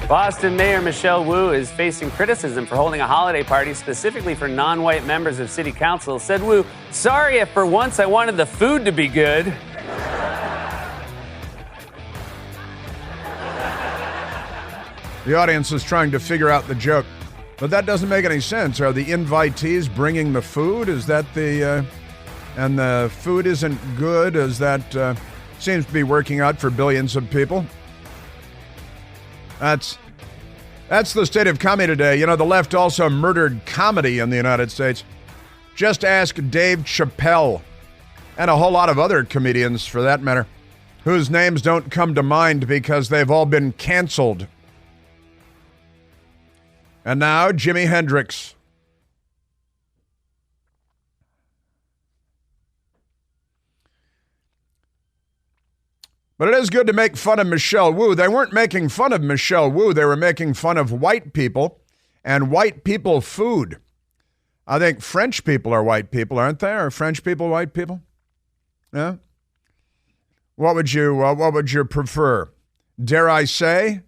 Boston Mayor Michelle Wu is facing criticism for holding a holiday party specifically for non-white members of city council. Said Wu, "Sorry if for once I wanted the food to be good." The audience is trying to figure out the joke, but that doesn't make any sense. Are the invitees bringing the food? Is that and the food isn't good? Is that seems to be working out for billions of people? That's the state of comedy today. You know, the left also murdered comedy in the United States. Just ask Dave Chappelle and a whole lot of other comedians, for that matter, whose names don't come to mind because they've all been canceled. And now, Jimi Hendrix. But it is good to make fun of Michelle Wu. They weren't making fun of Michelle Wu. They were making fun of white people and white people food. I think French people are white people, aren't they? Are French people white people? Yeah. What would you prefer? Dare I say?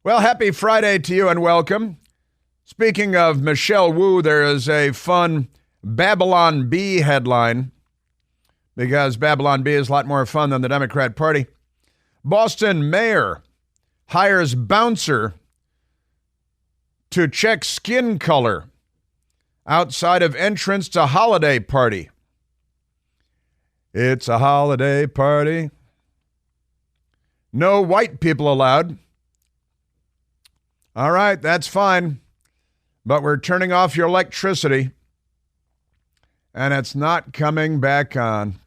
Well, happy Friday to you and welcome. Speaking of Michelle Wu, there is a fun Babylon Bee headline, because Babylon Bee is a lot more fun than the Democrat Party. Boston mayor hires bouncer to check skin color outside of entrance to holiday party. It's a holiday party. No white people allowed. All right, that's fine. But we're turning off your electricity, and it's not coming back on.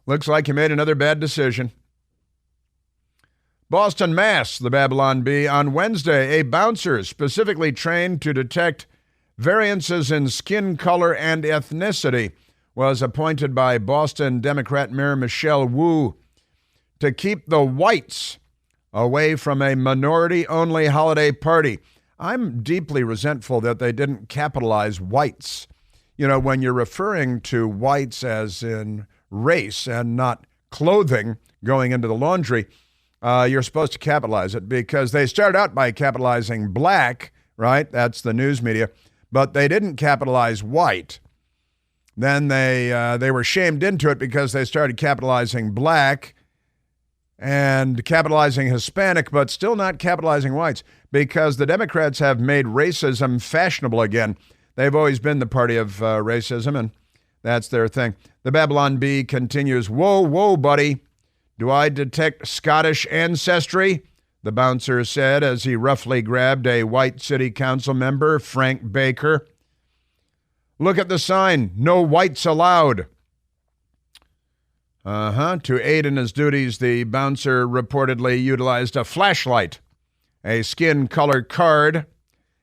Looks like you made another bad decision. Boston, Mass., the Babylon Bee. On Wednesday, a bouncer specifically trained to detect variances in skin color and ethnicity was appointed by Boston Democrat Mayor Michelle Wu to keep the whites away from a minority-only holiday party. I'm deeply resentful that they didn't capitalize whites. You know, when you're referring to whites as in race and not clothing going into the laundry, you're supposed to capitalize it, because they started out by capitalizing black, right? That's the news media. But they didn't capitalize white. Then they were shamed into it because they started capitalizing black and capitalizing Hispanic, but still not capitalizing whites, because the Democrats have made racism fashionable again. They've always been the party of racism, and that's their thing. The Babylon Bee continues, whoa, buddy. Do I detect Scottish ancestry? The bouncer said as he roughly grabbed a white city council member, Frank Baker. Look at the sign, no whites allowed. To aid in his duties, the bouncer reportedly utilized a flashlight, a skin color card,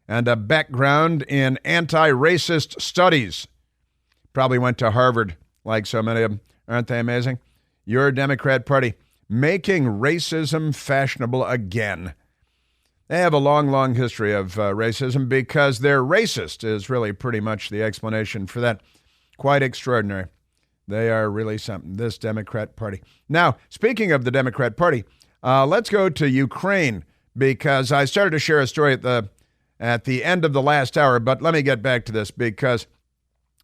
and a background in anti-racist studies. Probably went to Harvard, like so many of them. Aren't they amazing? Your Democrat Party making racism fashionable again. They have a long, long history of racism because they're racist is really pretty much the explanation for that. Quite extraordinary. They are really something, this Democrat Party. Now, speaking of the Democrat Party, let's go to Ukraine, because I started to share a story at the end of the last hour, but let me get back to this, because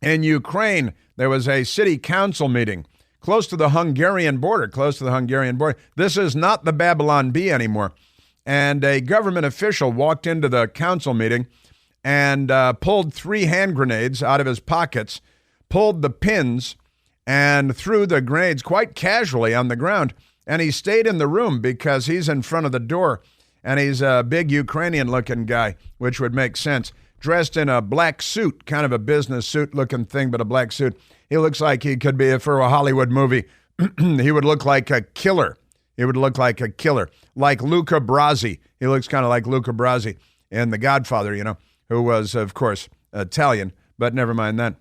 in Ukraine, there was a city council meeting close to the Hungarian border, This is not the Babylon Bee anymore. And a government official walked into the council meeting and pulled 3 hand grenades out of his pockets, pulled the pins, and threw the grenades quite casually on the ground. And he stayed in the room because he's in front of the door, and he's a big Ukrainian-looking guy, which would make sense, dressed in a black suit, kind of a business suit-looking thing, but a black suit. He looks like he could be, for a Hollywood movie, he would look like a killer. Like Luca Brasi. He looks kind of like Luca Brasi in The Godfather, who was, of course, Italian, but never mind that.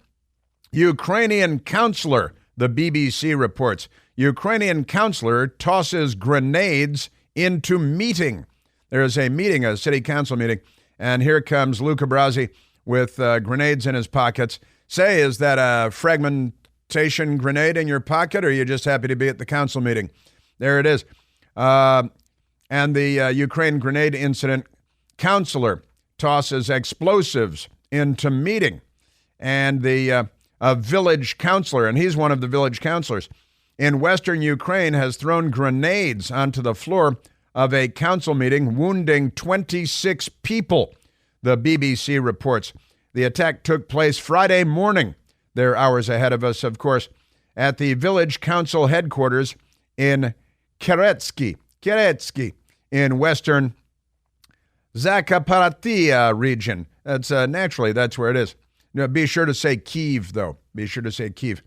Ukrainian counselor, the BBC reports. Ukrainian counselor tosses grenades into meeting. There is a meeting, a city council meeting, and here comes Luca Brasi with grenades in his pockets. Say, is that a fragmentation grenade in your pocket, or are you just happy to be at the council meeting? There it is. And the Ukraine grenade incident, counselor tosses explosives into meeting. And the village counselor, and he's one of the village counselors, in western Ukraine has thrown grenades onto the floor of a council meeting, wounding 26 people, the BBC reports. The attack took place Friday morning. They're hours ahead of us, of course, at the village council headquarters in Keretsky in western Zakarpattia region. That's naturally, that's where it is. Now, be sure to say Kyiv, though. Be sure to say Kyiv,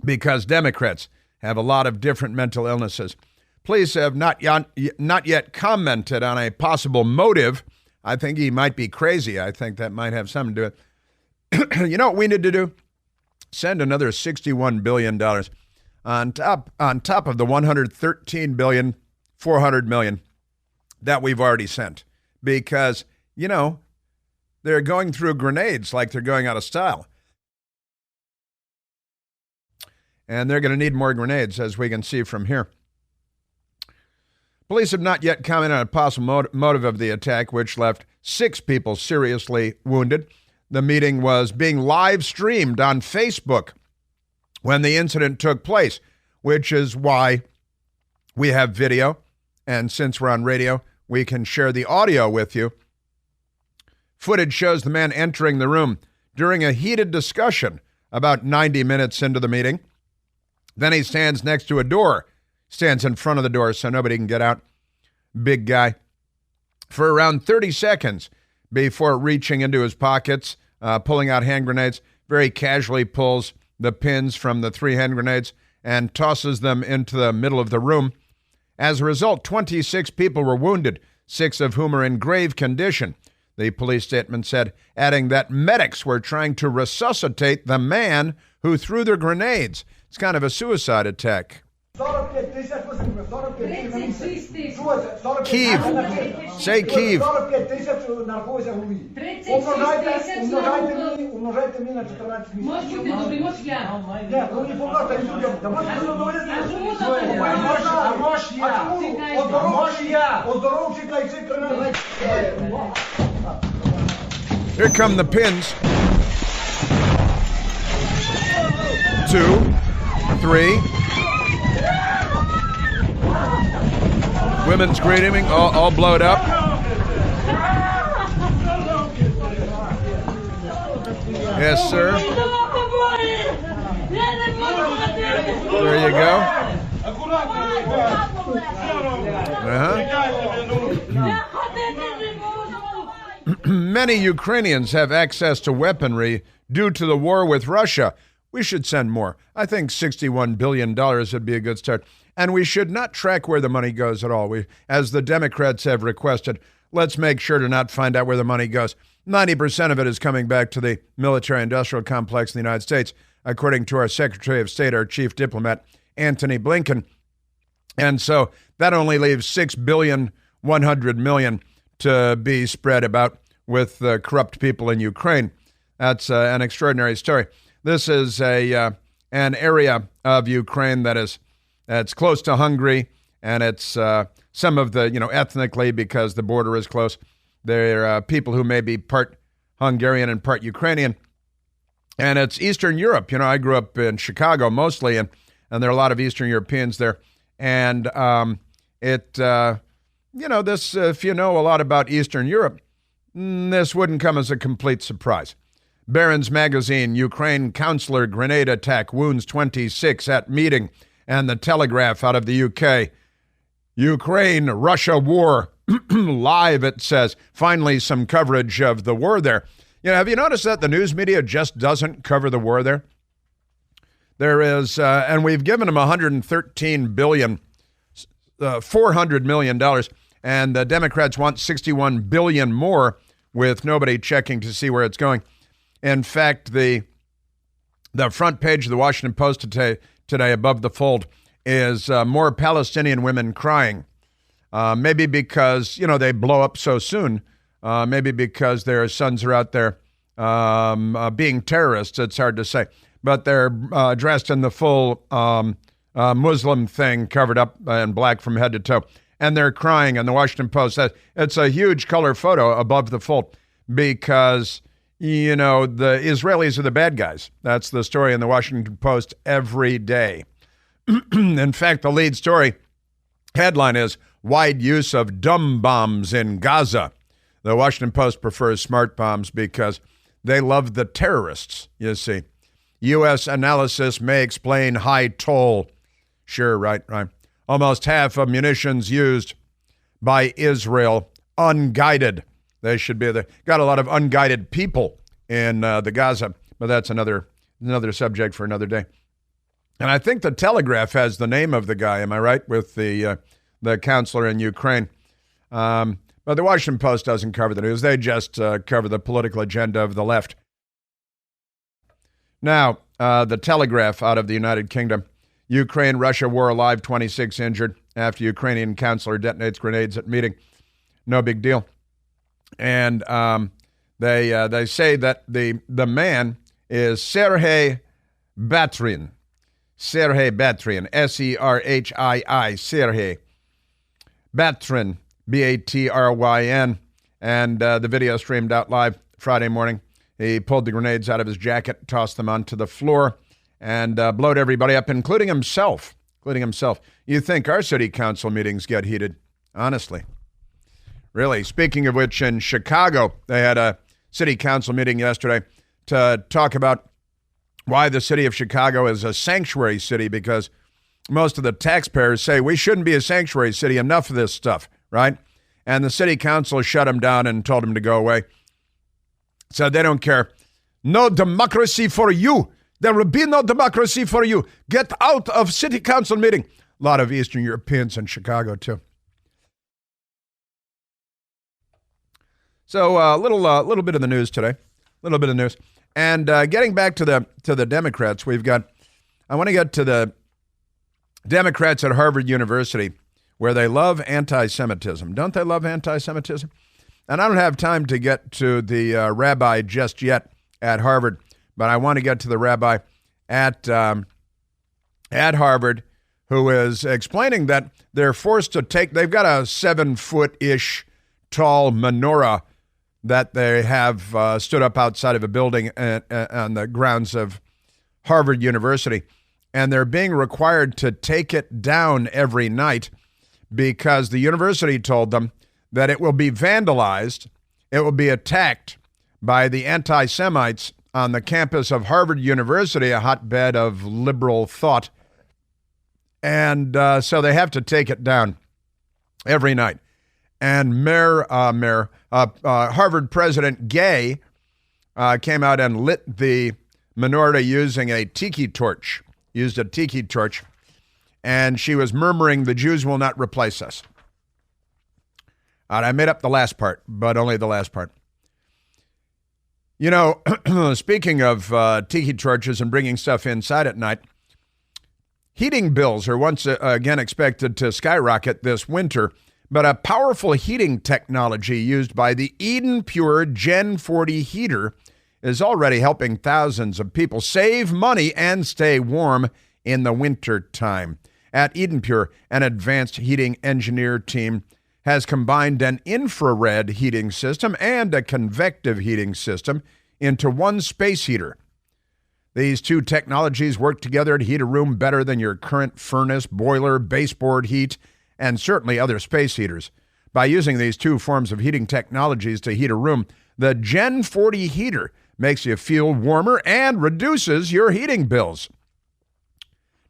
because Democrats have a lot of different mental illnesses. Police have not yet commented on a possible motive. I think he might be crazy. I think that might have something to do with it. You know what we need to do? Send another $61 billion on top of the $113 billion, $400 million that we've already sent. Because, you know, they're going through grenades like they're going out of style. And they're going to need more grenades, as we can see from here. Police have not yet commented on a possible motive of the attack, which left 6 people seriously wounded. The meeting was being live streamed on Facebook when the incident took place, which is why we have video. And since we're on radio, we can share the audio with you. Footage shows the man entering the room during a heated discussion about 90 minutes into the meeting. Then he stands next to a door, stands in front of the door so nobody can get out. Big guy. For around 30 seconds before reaching into his pockets, pulling out hand grenades, very casually pulls the pins from the 3 hand grenades and tosses them into the middle of the room. As a result, 26 people were wounded, 6 of whom are in grave condition, the police statement said, adding that medics were trying to resuscitate the man who threw the grenades. It's kind of a suicide attack. Kyiv. Say Kyiv. Here come the pins. 2, 3. Women screaming, all blowed up. Yes, sir. There you go. Many Ukrainians have access to weaponry due to the war with Russia. We should send more. I think $61 billion would be a good start. And we should not track where the money goes at all. As the Democrats have requested, let's make sure to not find out where the money goes. 90% of it is coming back to the military-industrial complex in the United States, according to our Secretary of State, our chief diplomat, Antony Blinken. And so that only leaves $6.1 billion to be spread about with corrupt people in Ukraine. That's an extraordinary story. This is an area of Ukraine that's close to Hungary, and it's some of the, ethnically, because the border is close. There are people who may be part Hungarian and part Ukrainian. And it's Eastern Europe. I grew up in Chicago mostly, and there are a lot of Eastern Europeans there. And this, if you know a lot about Eastern Europe, this wouldn't come as a complete surprise. Barron's Magazine, Ukraine counselor grenade attack, wounds 26 at meeting. And the Telegraph out of the UK. Ukraine-Russia war. Live, it says. Finally, some coverage of the war there. Have you noticed that the news media just doesn't cover the war there? There is, and we've given them $113 billion, $400 million, and the Democrats want $61 billion more with nobody checking to see where it's going. In fact, the front page of the Washington Post today above the fold is more Palestinian women crying. Maybe because, they blow up so soon. Maybe because their sons are out there being terrorists. It's hard to say. But they're dressed in the full Muslim thing covered up in black from head to toe. And they're crying, and the Washington Post says it's a huge color photo above the fold because, the Israelis are the bad guys. That's the story in the Washington Post every day. In fact, the lead story headline is wide use of dumb bombs in Gaza. The Washington Post prefers smart bombs because they love the terrorists, you see. U.S. analysis may explain high toll. Sure, right. Almost half of munitions used by Israel unguided. They should be there. Got a lot of unguided people in the Gaza, but that's another subject for another day. And I think the Telegraph has the name of the guy. Am I right? With the counselor in Ukraine. But the Washington Post doesn't cover the news. They just cover the political agenda of the left. Now, the Telegraph out of the United Kingdom. Ukraine-Russia war alive, 26 injured after Ukrainian counselor detonates grenades at meeting. No big deal. And they say that the man is Serhii Batrin. Serhii Batrin, S-E-R-H-I-I, Serhii Batrin, B-A-T-R-Y-N. And the video streamed out live Friday morning. He pulled the grenades out of his jacket, tossed them onto the floor, and blowed everybody up, including himself. You think our city council meetings get heated? Honestly. Really. Speaking of which, in Chicago, they had a city council meeting yesterday to talk about why the city of Chicago is a sanctuary city, because most of the taxpayers say we shouldn't be a sanctuary city. Enough of this stuff, right? And the city council shut them down and told them to go away. Said they don't care. No democracy for you. There will be no democracy for you. Get out of city council meeting. A lot of Eastern Europeans in Chicago, too. So a little bit of the news today. And getting back to the Democrats, I want to get to the Democrats at Harvard University, where they love anti-Semitism. Don't they love anti-Semitism? And I don't have time to get to the rabbi just yet at Harvard, but I want to get to the rabbi at Harvard who is explaining that they're forced to they've got a 7-foot-ish tall menorah that they have stood up outside of a building on the grounds of Harvard University, and they're being required to take it down every night because the university told them that it will be vandalized, it will be attacked by the anti-Semites on the campus of Harvard University, a hotbed of liberal thought. And so they have to take it down every night. And Harvard President Gay came out and lit the menorah using a tiki torch, and she was murmuring, "The Jews will not replace us." And I made up the last part, but only the last part. You know, speaking of tiki torches and bringing stuff inside at night, heating bills are once again expected to skyrocket this winter, but a powerful heating technology used by the Eden Pure Gen 40 heater is already helping thousands of people save money and stay warm in the winter time. At Eden Pure, an advanced heating engineer team has combined an infrared heating system and a convective heating system into one space heater. These two technologies work together to heat a room better than your current furnace, boiler, baseboard heat, and certainly other space heaters. By using these two forms of heating technologies to heat a room, the Gen 40 heater makes you feel warmer and reduces your heating bills.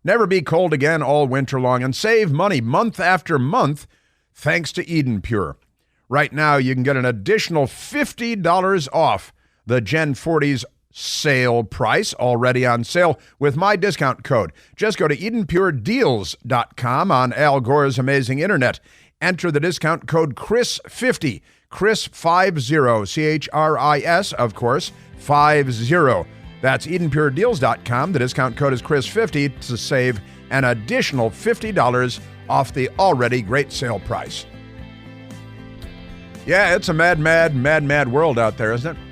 Never be cold again all winter long and save money month after month thanks to Eden Pure. Right now, you can get an additional $50 off the Gen 40's sale price, already on sale, with my discount code. Just go to EdenPureDeals.com on Al Gore's amazing internet. Enter the discount code CHRIS50, CHRIS50, C-H-R-I-S, of course, 50. That's EdenPureDeals.com. The discount code is CHRIS50 to save an additional $50 off the already great sale price. Yeah, it's a mad world out there, isn't it?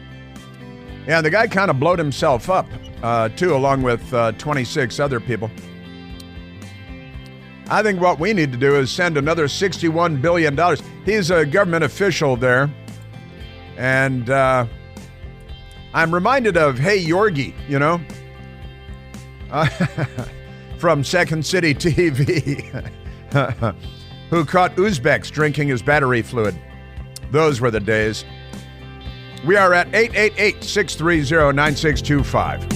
Yeah, the guy kind of blowed himself up, too, along with 26 other people. I think what we need to do is send another $61 billion. He's a government official there. And I'm reminded of Hey Yorgi, you know, from Second City TV, who caught Uzbeks drinking his battery fluid. Those were the days. We are at 888-630-9625.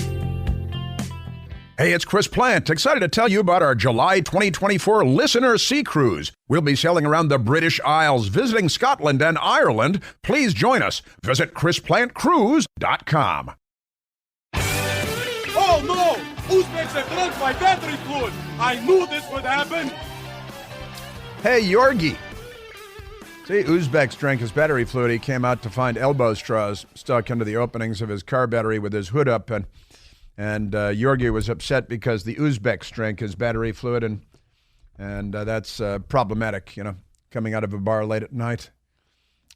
Hey, it's Chris Plant, excited to tell you about our July 2024 Listener Sea Cruise. We'll be sailing around the British Isles, visiting Scotland and Ireland. Please join us. Visit ChrisPlantCruise.com. Oh no! Uzbeks have drunk my battery fluid! I knew this would happen! Hey, Yorgi. See, Uzbeks drank his battery fluid. He came out to find elbow straws stuck into the openings of his car battery with his hood up, and Yorgi was upset because the Uzbeks drank his battery fluid, and that's problematic, you know, coming out of a bar late at night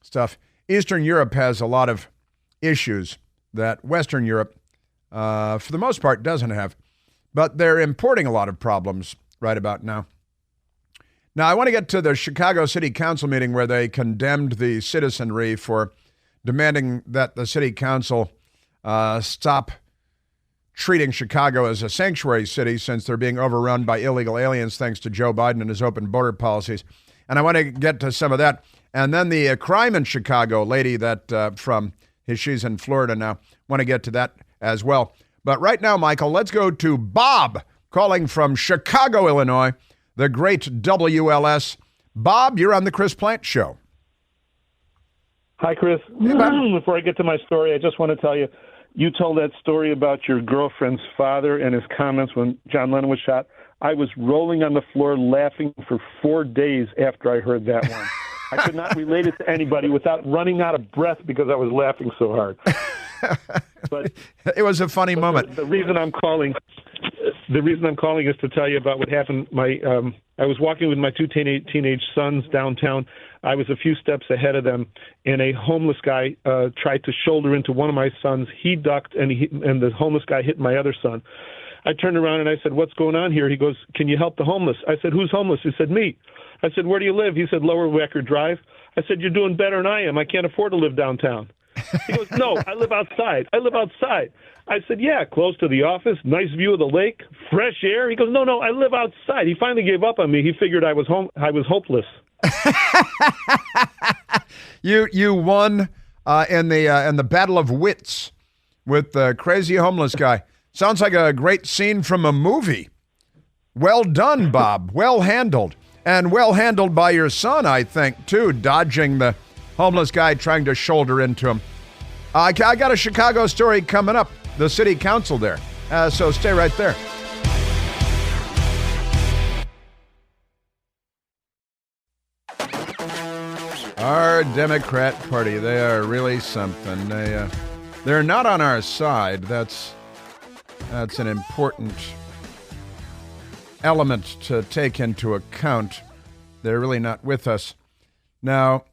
stuff. Eastern Europe has a lot of issues that Western Europe, for the most part, doesn't have, but they're importing a lot of problems right about now. Now, I want to get to the Chicago City Council meeting where they condemned the citizenry for demanding that the city council stop treating Chicago as a sanctuary city since they're being overrun by illegal aliens thanks to Joe Biden and his open border policies. And I want to get to some of that. And then the crime in Chicago lady that she's in Florida now. Want to get to that as well. But right now, Michael, let's go to Bob calling from Chicago, Illinois, the great WLS. Bob, you're on the Chris Plant Show. Hi, Chris. Hey, Bob. Before I get to my story, I just want to tell you, you told that story about your girlfriend's father and his comments when John Lennon was shot. I was rolling on the floor laughing for 4 days after I heard that one. I could not relate it to anybody without running out of breath because I was laughing so hard. But it was a funny moment. The reason I'm calling is to tell you about what happened. I was walking with my two teenage sons downtown. I was a few steps ahead of them, and a homeless guy tried to shoulder into one of my sons. He ducked, and the homeless guy hit my other son. I turned around and I said, "What's going on here?" He goes, "Can you help the homeless?" I said, "Who's homeless?" He said, "Me." I said, "Where do you live?" He said, "Lower Wacker Drive." I said, "You're doing better than I am. I can't afford to live downtown." He goes, "No, I live outside. I said, "Yeah, close to the office, nice view of the lake, fresh air." He goes, No, I live outside." He finally gave up on me. He figured I was hopeless. You won in the battle of wits with the crazy homeless guy. Sounds like a great scene from a movie. Well done, Bob. Well handled. And well handled by your son, I think, too, dodging the homeless guy trying to shoulder into him. I got a Chicago story coming up, the city council there. So stay right there. Our Democrat Party, they are really something. They're not on our side. That's an important element to take into account. They're really not with us. Now,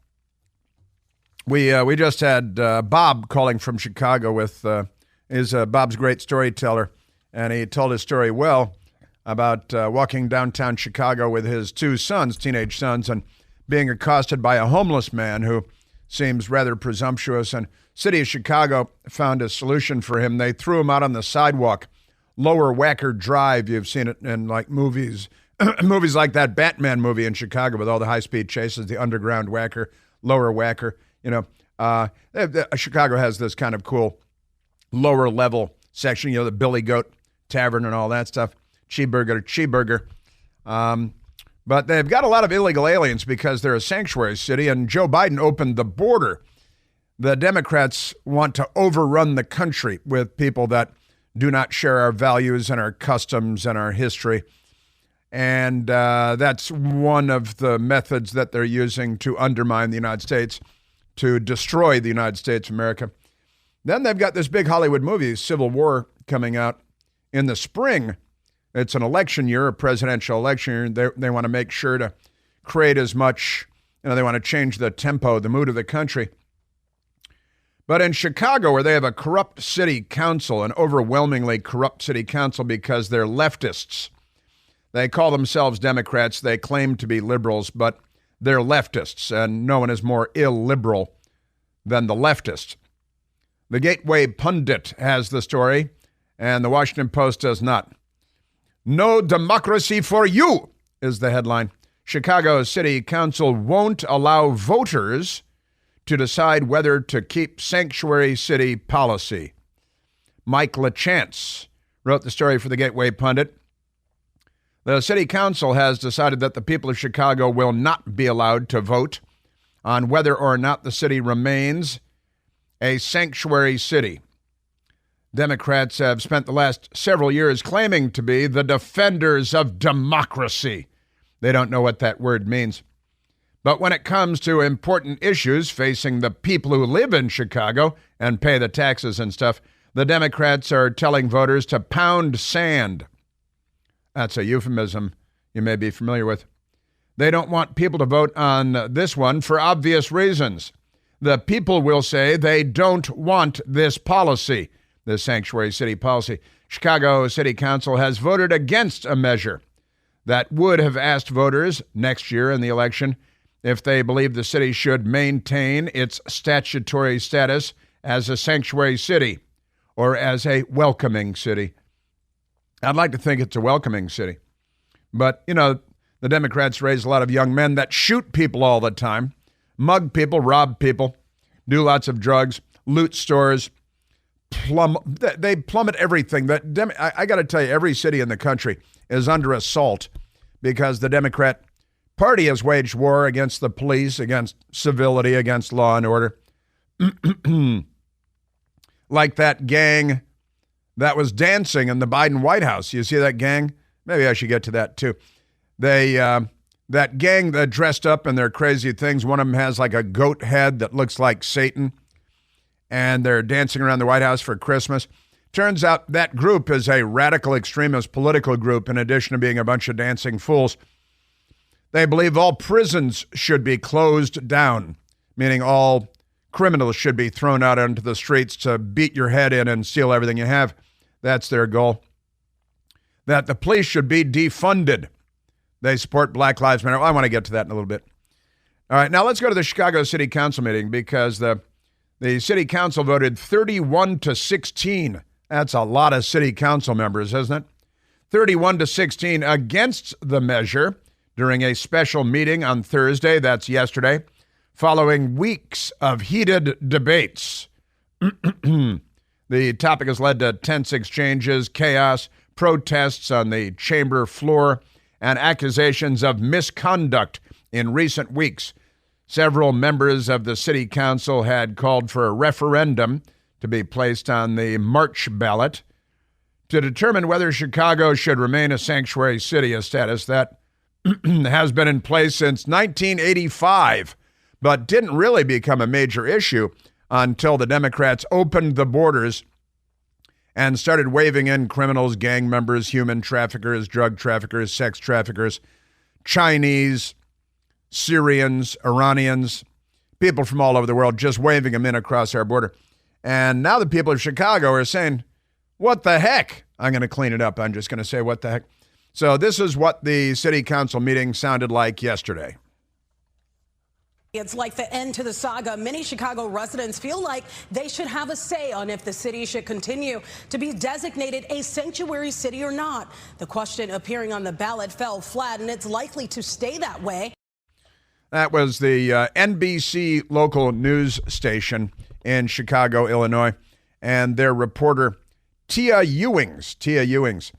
we just had Bob calling from Chicago with Bob's great storyteller, and he told his story well about walking downtown Chicago with his two sons, teenage sons, and being accosted by a homeless man who seems rather presumptuous. And City of Chicago found a solution for him. They threw him out on the sidewalk, Lower Wacker Drive. You've seen it in like movies, movies like that Batman movie in Chicago with all the high-speed chases, the underground Wacker, Lower Wacker. You know, Chicago has this kind of cool lower level section, you know, the Billy Goat Tavern and all that stuff, Cheeseburger. But they've got a lot of illegal aliens because they're a sanctuary city, and Joe Biden opened the border. The Democrats want to overrun the country with people that do not share our values and our customs and our history. And that's one of the methods that they're using to undermine the United States, to destroy the United States of America. Then they've got this big Hollywood movie, Civil War, coming out in the spring. It's an election year, a presidential election year. They want to make sure to create as much, they want to change the tempo, the mood of the country. But in Chicago, where they have a corrupt city council, an overwhelmingly corrupt city council because they're leftists, They call themselves Democrats. They claim to be liberals, but they're leftists, and no one is more illiberal than the leftists. The Gateway Pundit has the story, and the Washington Post does not. No democracy for you is the headline. Chicago City Council won't allow voters to decide whether to keep sanctuary city policy. Mike LaChance wrote the story for the Gateway Pundit. The city council has decided that the people of Chicago will not be allowed to vote on whether or not the city remains a sanctuary city. Democrats have spent the last several years claiming to be the defenders of democracy. They don't know what that word means. But when it comes to important issues facing the people who live in Chicago and pay the taxes and stuff, the Democrats are telling voters to pound sand. That's a euphemism you may be familiar with. They don't want people to vote on this one for obvious reasons. The people will say they don't want this policy, this sanctuary city policy. Chicago City Council has voted against a measure that would have asked voters next year in the election if they believe the city should maintain its statutory status as a sanctuary city or as a welcoming city. I'd like to think it's a welcoming city. But, you know, the Democrats raise a lot of young men that shoot people all the time, mug people, rob people, do lots of drugs, loot stores, they plummet everything. I got to tell you, every city in the country is under assault because the Democrat Party has waged war against the police, against civility, against law and order. Like that gang that was dancing in the Biden White House. You see that gang? Maybe I should get to that too. That gang that dressed up in their crazy things, one of them has like a goat head that looks like Satan, and they're dancing around the White House for Christmas. Turns out that group is a radical extremist political group in addition to being a bunch of dancing fools. They believe all prisons should be closed down, meaning all criminals should be thrown out onto the streets to beat your head in and steal everything you have. That's their goal. That the police should be defunded. They support Black Lives Matter. I want to get to that in a little bit. All right, now let's go to the Chicago City Council meeting because the City Council voted 31-16. That's a lot of City Council members, isn't it? 31-16 against the measure during a special meeting on Thursday, that's yesterday, following weeks of heated debates. The topic has led to tense exchanges, chaos, protests on the chamber floor, and accusations of misconduct in recent weeks. Several members of the city council had called for a referendum to be placed on the March ballot to determine whether Chicago should remain a sanctuary city, a status that has been in place since 1985, but didn't really become a major issue until the Democrats opened the borders and started waving in criminals, gang members, human traffickers, drug traffickers, sex traffickers, Chinese, Syrians, Iranians, people from all over the world, just waving them in across our border. And now the people of Chicago are saying, what the heck? I'm going to clean it up. I'm just going to say, what the heck? So this is what the city council meeting sounded like yesterday. It's like the end to the saga. Many Chicago residents feel like they should have a say on if the city should continue to be designated a sanctuary city or not. The question appearing on the ballot fell flat, and it's likely to stay that way. That was the NBC local news station in Chicago, Illinois, and their reporter, Tia Ewings,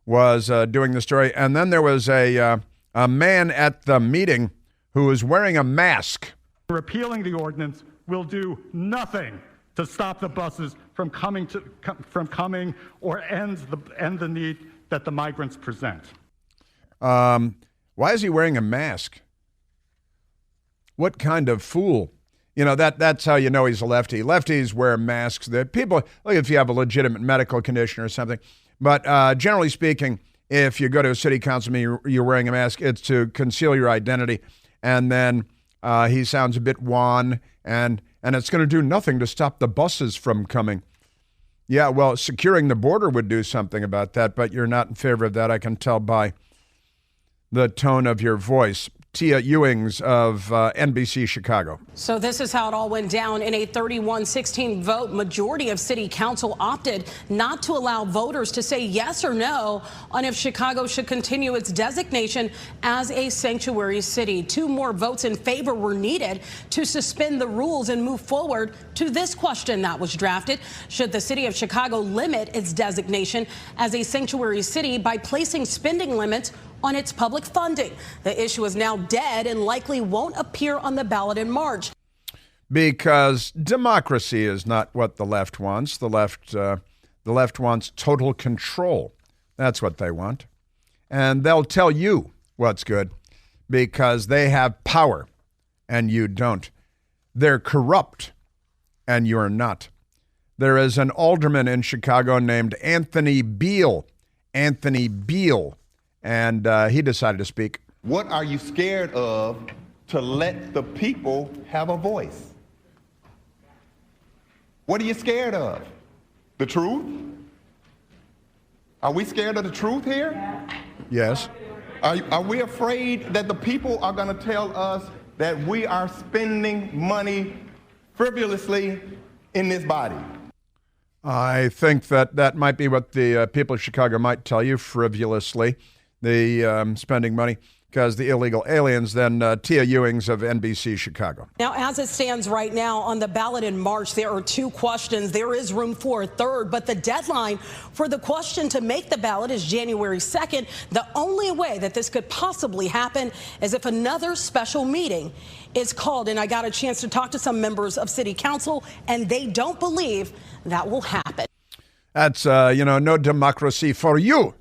was doing the story. And then there was a man at the meeting who was wearing a mask. Repealing the ordinance will do nothing to stop the buses from coming or end the need that the migrants present. Why is he wearing a mask? What kind of fool? You know, that's how you know he's a lefty. Lefties wear masks. That people, like if you have a legitimate medical condition or something. But generally speaking, if you go to a city council meeting, you're wearing a mask, it's to conceal your identity. And then he sounds a bit wan, and it's going to do nothing to stop the buses from coming. Yeah, well, securing the border would do something about that, but you're not in favor of that, I can tell by the tone of your voice. Tia Ewings of NBC Chicago. So this is how it all went down. In a 31-16 vote, majority of city council opted not to allow voters to say yes or no on if Chicago should continue its designation as a sanctuary city. 2 more votes in favor were needed to suspend the rules and move forward to this question that was drafted. Should the city of Chicago limit its designation as a sanctuary city by placing spending limits on its public funding? The issue is now dead and likely won't appear on the ballot in March. Because democracy is not what the left wants. The left wants total control. That's what they want. And they'll tell you what's good because they have power and you don't. They're corrupt and you're not. There is an alderman in Chicago named Anthony Beale. Anthony Beale. And he decided to speak. What are you scared of to let the people have a voice? What are you scared of? The truth? Are we scared of the truth here? Yes. Are we afraid that the people are going to tell us that we are spending money frivolously in this body? I think that might be what the people of Chicago might tell you, frivolously. The spending money because the illegal aliens. Then Tia Ewings of NBC Chicago. Now, as it stands right now on the ballot in March, there are 2 questions. There is room for a third, but the deadline for the question to make the ballot is January 2nd. The only way that this could possibly happen is if another special meeting is called. And I got a chance to talk to some members of city council, and they don't believe that will happen. That's, no democracy for you.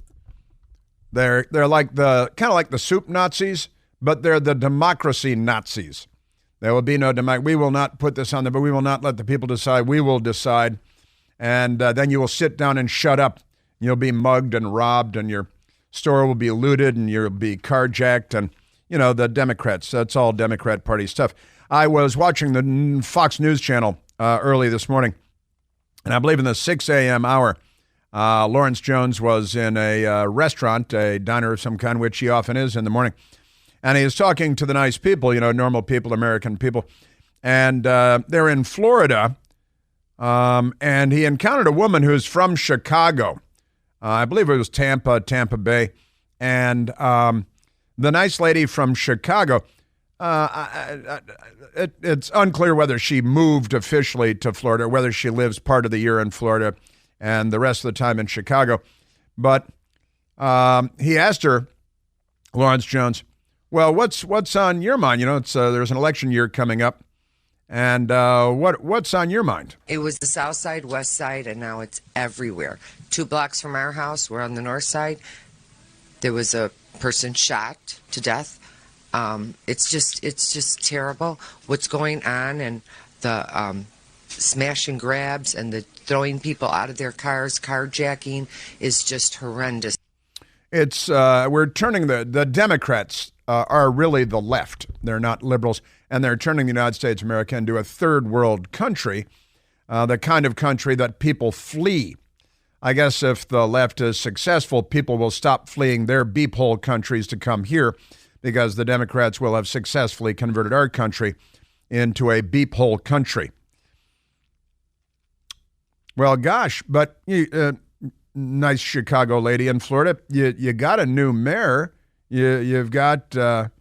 They're like kind of like the soup Nazis, but they're the democracy Nazis. There will be no democracy. We will not put this on there, but we will not let the people decide. We will decide. And then you will sit down and shut up. You'll be mugged and robbed, and your store will be looted, and you'll be carjacked. And, the Democrats, that's all Democrat Party stuff. I was watching the Fox News channel early this morning, and I believe in the 6 a.m. hour, Lawrence Jones was in a restaurant, a diner of some kind, which he often is in the morning. And he was talking to the nice people, normal people, American people. And they're in Florida. And he encountered a woman who's from Chicago. I believe it was Tampa Bay. And the nice lady from Chicago, it's unclear whether she moved officially to Florida, whether she lives part of the year in Florida and the rest of the time in Chicago. But he asked her, Lawrence Jones, well, what's on your mind? There's an election year coming up. And what's on your mind? It was the south side, west side, and now it's everywhere. 2 blocks from our house, we're on the north side. There was a person shot to death. It's just terrible what's going on, and the smash and grabs and the throwing people out of their cars, carjacking is just horrendous. It's we're turning the Democrats are really the left. They're not liberals, and they're turning the United States of America into a third world country, the kind of country that people flee. I guess if the left is successful, people will stop fleeing their beephole countries to come here because the Democrats will have successfully converted our country into a beephole country. Well, gosh, but nice Chicago lady in Florida, you got a new mayor. You've got, Let's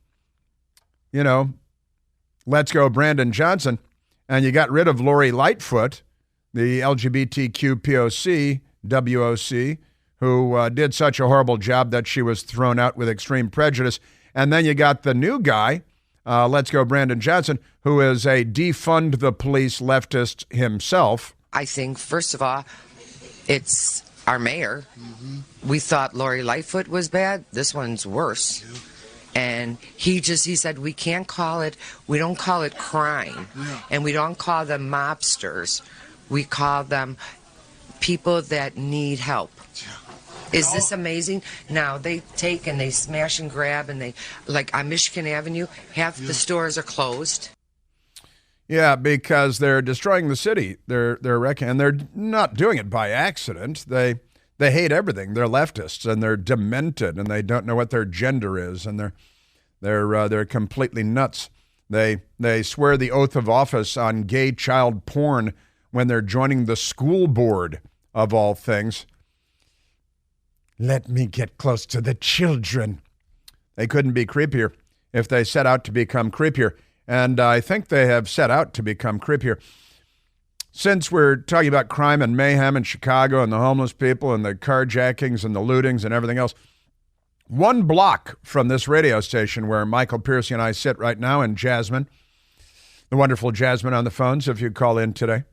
Go Brandon Johnson, and you got rid of Lori Lightfoot, the LGBTQ POC, WOC, who did such a horrible job that she was thrown out with extreme prejudice. And then you got the new guy, Let's Go Brandon Johnson, who is a defund the police leftist himself. I think, first of all, it's our mayor. Mm-hmm. We thought Lori Lightfoot was bad. This one's worse. Yeah. And he said, we don't call it crime. Yeah. And we don't call them mobsters. We call them people that need help. Yeah. Is this amazing? Now, they take and they smash and grab, and they, like on Michigan Avenue, half the stores are closed. Yeah, because they're destroying the city. They're wrecking, and they're not doing it by accident. They They hate everything. They're leftists, and they're demented, and they don't know what their gender is, and they're completely nuts. They swear the oath of office on gay child porn when they're joining the school board, of all things. Let me get close to the children. They couldn't be creepier if they set out to become creepier. And I think they have set out to become creepier. Since we're talking about crime and mayhem in Chicago and the homeless people and the carjackings and the lootings and everything else, one block from this radio station where Michael Piercy and I sit right now, and Jasmine, the wonderful Jasmine on the phones, if you call in today.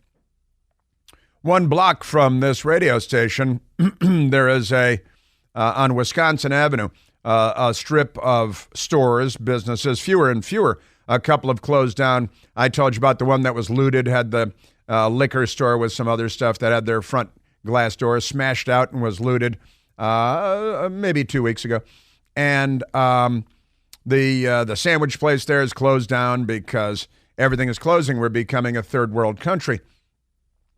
One block from this radio station, there is on Wisconsin Avenue, a strip of stores, businesses, fewer and fewer. A couple have closed down. I told you about the one that was looted, had the liquor store with some other stuff that had their front glass doors smashed out and was looted maybe 2 weeks ago. And the sandwich place there is closed down because everything is closing. We're becoming a third world country.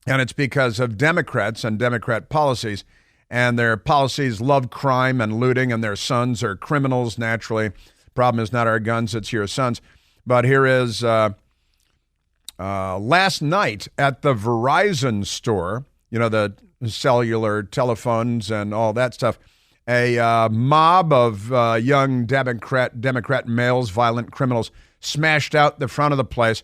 And it's because of Democrats and Democrat policies. And their policies love crime and looting, and their sons are criminals naturally. Problem is not our guns, it's your sons. But here is last night at the Verizon store, you know, the cellular telephones and all that stuff, a mob of young Democrat males, violent criminals, smashed out the front of the place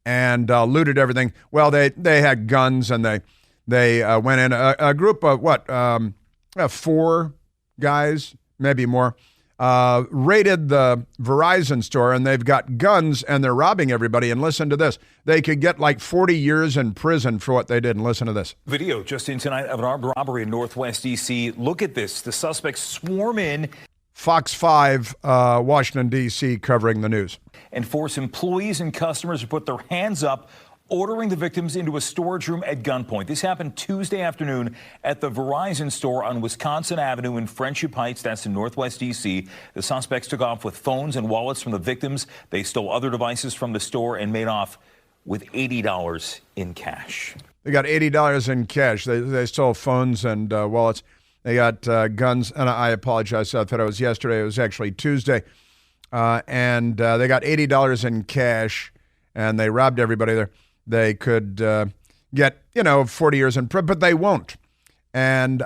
and looted everything. Well, they had guns, and they went in. A group of, 4 guys, maybe more, raided the Verizon store, and they've got guns, and they're robbing everybody. And listen to this. They could get like 40 years in prison for what they did. And listen to this. Video just in tonight of an armed robbery in Northwest D.C. Look at this. The suspects swarm in. Fox 5, Washington, D.C., covering the news. And force employees and customers to put their hands up, ordering the victims into a storage room at gunpoint. This happened Tuesday afternoon at the Verizon store on Wisconsin Avenue in Friendship Heights. That's in Northwest D.C. The suspects took off with phones and wallets from the victims. They stole other devices from the store and made off with $80 in cash. They got $80 in cash. They stole phones and wallets. They got guns, and I apologize. I thought it was yesterday. It was actually Tuesday. And they got $80 in cash, and they robbed everybody there. They could get, 40 years in prison, but they won't. And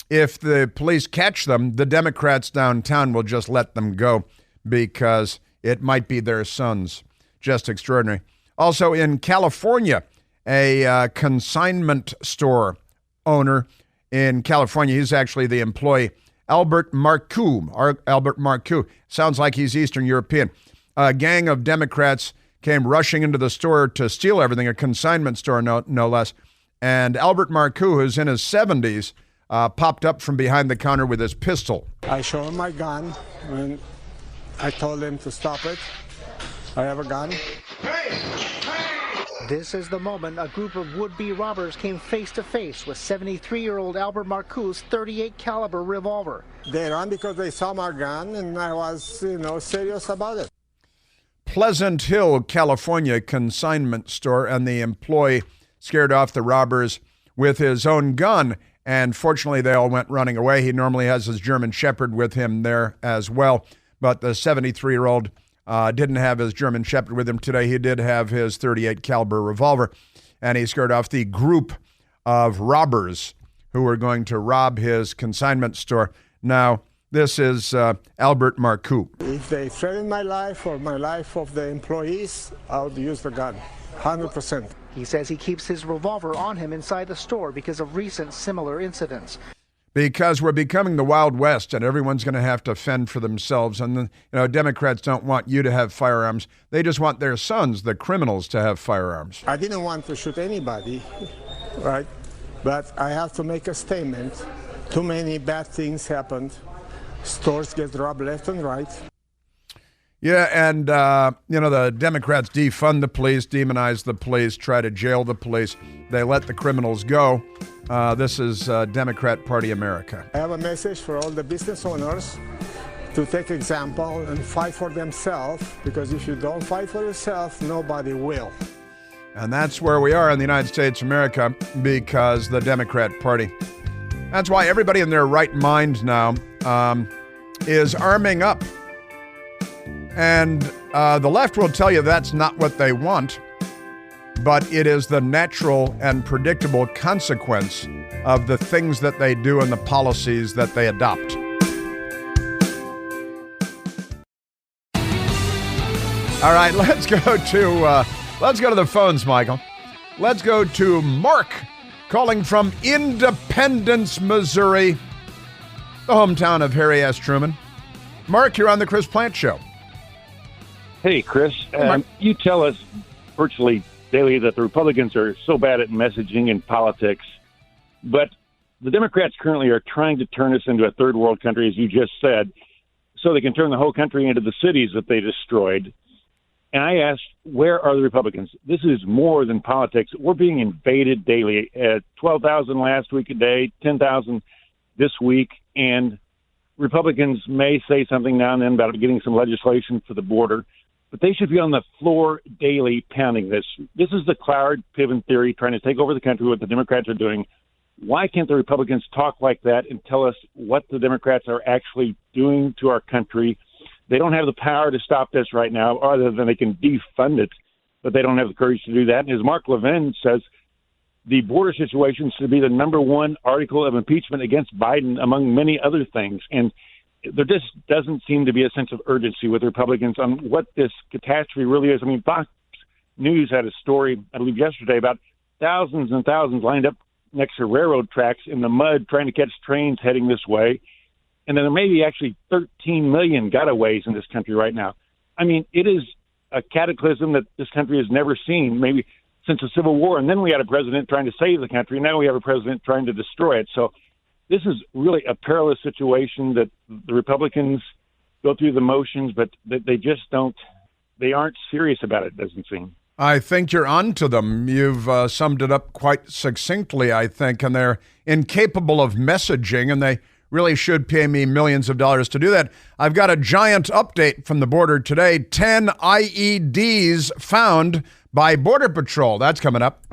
if the police catch them, the Democrats downtown will just let them go because it might be their sons. Just extraordinary. Also in California, a consignment store owner in California, he's actually the employee, Albert Marcoux. Sounds like he's Eastern European. A gang of Democrats came rushing into the store to steal everything, a consignment store, no less. And Albert Marcoux, who's in his 70s, popped up from behind the counter with his pistol. I showed him my gun, and I told him to stop it. I have a gun. This is the moment a group of would-be robbers came face-to-face with 73-year-old Albert Marcoux's .38 caliber revolver. They ran because they saw my gun, and I was, serious about it. Pleasant Hill, California consignment store, and the employee scared off the robbers with his own gun, and fortunately they all went running away. He normally has his German Shepherd with him there as well, but the 73-year-old didn't have his German Shepherd with him today. He did have his .38 caliber revolver, and he scared off the group of robbers who were going to rob his consignment store. Now, this is Albert Marcoux. If they threaten my life or my life of the employees, I would use the gun, 100%. He says he keeps his revolver on him inside the store because of recent similar incidents. Because we're becoming the Wild West, and everyone's going to have to fend for themselves. And, Democrats don't want you to have firearms. They just want their sons, the criminals, to have firearms. I didn't want to shoot anybody, right? But I have to make a statement. Too many bad things happened. Stores get robbed left and right. Yeah, and, the Democrats defund the police, demonize the police, try to jail the police. They let the criminals go. This is Democrat Party America. I have a message for all the business owners to take example and fight for themselves, because if you don't fight for yourself, nobody will. And that's where we are in the United States of America, because the Democrat Party That's why everybody in their right mind now is arming up. And the left will tell you that's not what they want, but it is the natural and predictable consequence of the things that they do and the policies that they adopt. All right, let's go to the phones, Michael. Let's go to Mark, calling from Independence, Missouri, the hometown of Harry S. Truman. Mark, you're on the Chris Plant Show. Hey, Chris. You tell us virtually daily that the Republicans are so bad at messaging and politics, but the Democrats currently are trying to turn us into a third world country, as you just said, so they can turn the whole country into the cities that they destroyed. And I asked, where are the Republicans? This is more than politics. We're being invaded daily. 12,000 last week a day, 10,000 this week. And Republicans may say something now and then about getting some legislation for the border, but they should be on the floor daily pounding this. This is the Cloward-Piven theory, trying to take over the country, what the Democrats are doing. Why can't the Republicans talk like that and tell us what the Democrats are actually doing to our country? They don't have the power to stop this right now, other than they can defund it, but they don't have the courage to do that. And as Mark Levin says, the border situation should be the number one article of impeachment against Biden, among many other things. And there just doesn't seem to be a sense of urgency with Republicans on what this catastrophe really is. I mean, Fox News had a story, I believe yesterday, about thousands and thousands lined up next to railroad tracks in the mud trying to catch trains heading this way. And then there may be actually 13 million gotaways in this country right now. I mean, it is a cataclysm that this country has never seen, maybe since the Civil War. And then we had a president trying to save the country. Now we have a president trying to destroy it. So this is really a perilous situation that the Republicans go through the motions, but they just don't, they aren't serious about it, doesn't seem. I think you're onto them. You've summed it up quite succinctly, I think, and they're incapable of messaging, and they really should pay me millions of dollars to do that. I've got a giant update from the border today. 10 IEDs found by Border Patrol. That's coming up.